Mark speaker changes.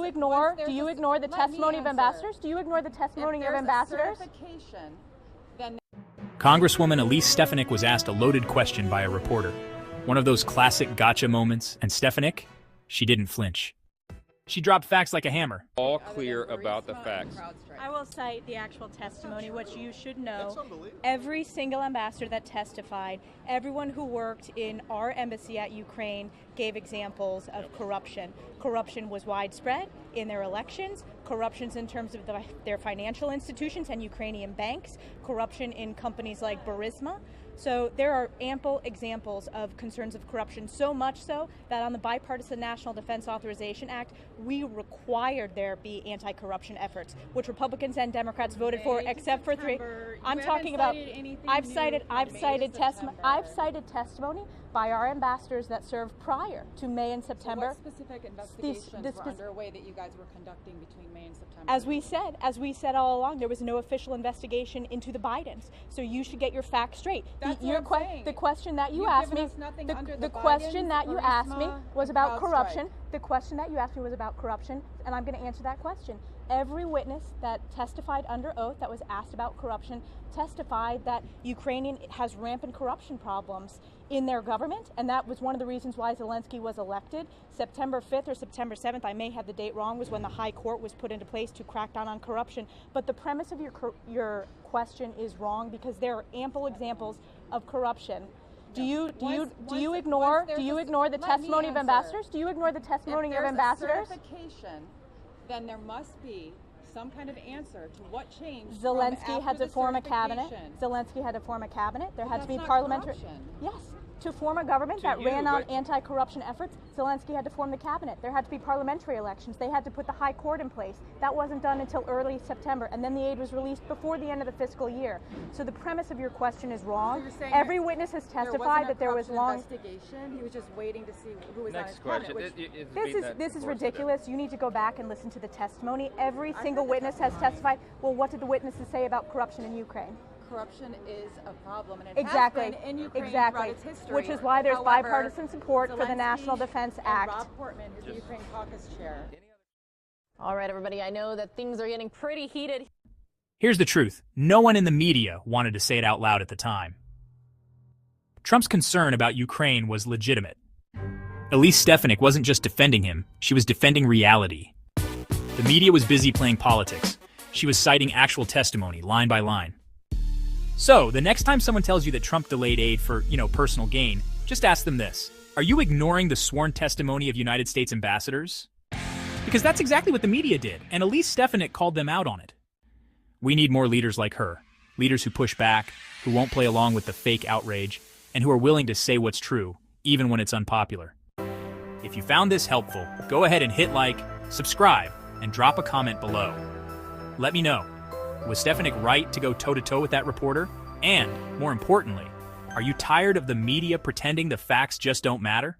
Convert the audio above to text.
Speaker 1: ignore the testimony of ambassadors? Do you ignore the testimony of ambassadors?
Speaker 2: Congresswoman Elise Stefanik was asked a loaded question by a reporter. One of those classic gotcha moments, and Stefanik, she didn't flinch. She dropped facts like a hammer.
Speaker 3: All clear about the facts.
Speaker 4: I will cite the actual testimony, which you should know. Every single ambassador that testified, everyone who worked in our embassy at Ukraine gave examples of corruption. Corruption was widespread in their elections, corruptions in terms of their financial institutions and Ukrainian banks, corruption in companies like Burisma. So there are ample examples of concerns of corruption, so much so that on the Bipartisan National Defense Authorization Act, we required there be anti-corruption efforts, which Republicans and Democrats voted for, except for three. I'm talking about. I've cited testimony by our ambassadors that served prior to May and September.
Speaker 5: So what specific investigations were underway that you guys were conducting between May and September?
Speaker 4: As we said all along, there was no official investigation into the Bidens. So you should get your facts straight. The question that you asked me, the question that you asked me was about corruption. The question that you asked me was about corruption, and I'm going to answer that question. Every witness that testified under oath that was asked about corruption testified that Ukraine has rampant corruption problems in their government, and that was one of the reasons why Zelensky was elected. September 5th or September 7th, I may have the date wrong, was when the High Court was put into place to crack down on corruption. But the premise of your question is wrong, because there are ample examples of corruption. Do you ignore the testimony of ambassadors? Do you ignore the testimony of ambassadors?
Speaker 5: Then there must be some kind of answer to what changed.
Speaker 4: Zelensky had to form a cabinet. Zelensky had to form a cabinet. There had to be parliamentary. Yes. To form a government that ran on anti-corruption efforts, Zelensky had to form the cabinet. There had to be parliamentary elections. They had to put the High Court in place. That wasn't done until early September, and then the aid was released before the end of the fiscal year. So the premise of your question is wrong.
Speaker 5: So
Speaker 4: every witness has testified that there was long
Speaker 5: investigation. He was just waiting to see who was
Speaker 3: Next
Speaker 5: on his
Speaker 3: question.
Speaker 5: cabinet.
Speaker 4: This is ridiculous. You need to go back and listen to the testimony. Every single witness has testified. Well, what did the witnesses say about corruption in Ukraine?
Speaker 5: Corruption is a problem, and it
Speaker 4: exactly.
Speaker 5: has been in Ukraine throughout its history.
Speaker 4: Which is why there's bipartisan support for the
Speaker 5: Zelensky
Speaker 4: National Defense Act.
Speaker 5: And Rob Portman, who's the Ukraine caucus chair.
Speaker 6: All right, everybody, I know that things are getting pretty heated.
Speaker 2: Here's the truth. No one in the media wanted to say it out loud at the time. Trump's concern about Ukraine was legitimate. Elise Stefanik wasn't just defending him, she was defending reality. The media was busy playing politics. She was citing actual testimony, line by line. So, the next time someone tells you that Trump delayed aid for, personal gain, just ask them this. Are you ignoring the sworn testimony of United States ambassadors? Because that's exactly what the media did, and Elise Stefanik called them out on it. We need more leaders like her. Leaders who push back, who won't play along with the fake outrage, and who are willing to say what's true, even when it's unpopular. If you found this helpful, go ahead and hit like, subscribe, and drop a comment below. Let me know. Was Stefanik right to go toe-to-toe with that reporter? And, more importantly, are you tired of the media pretending the facts just don't matter?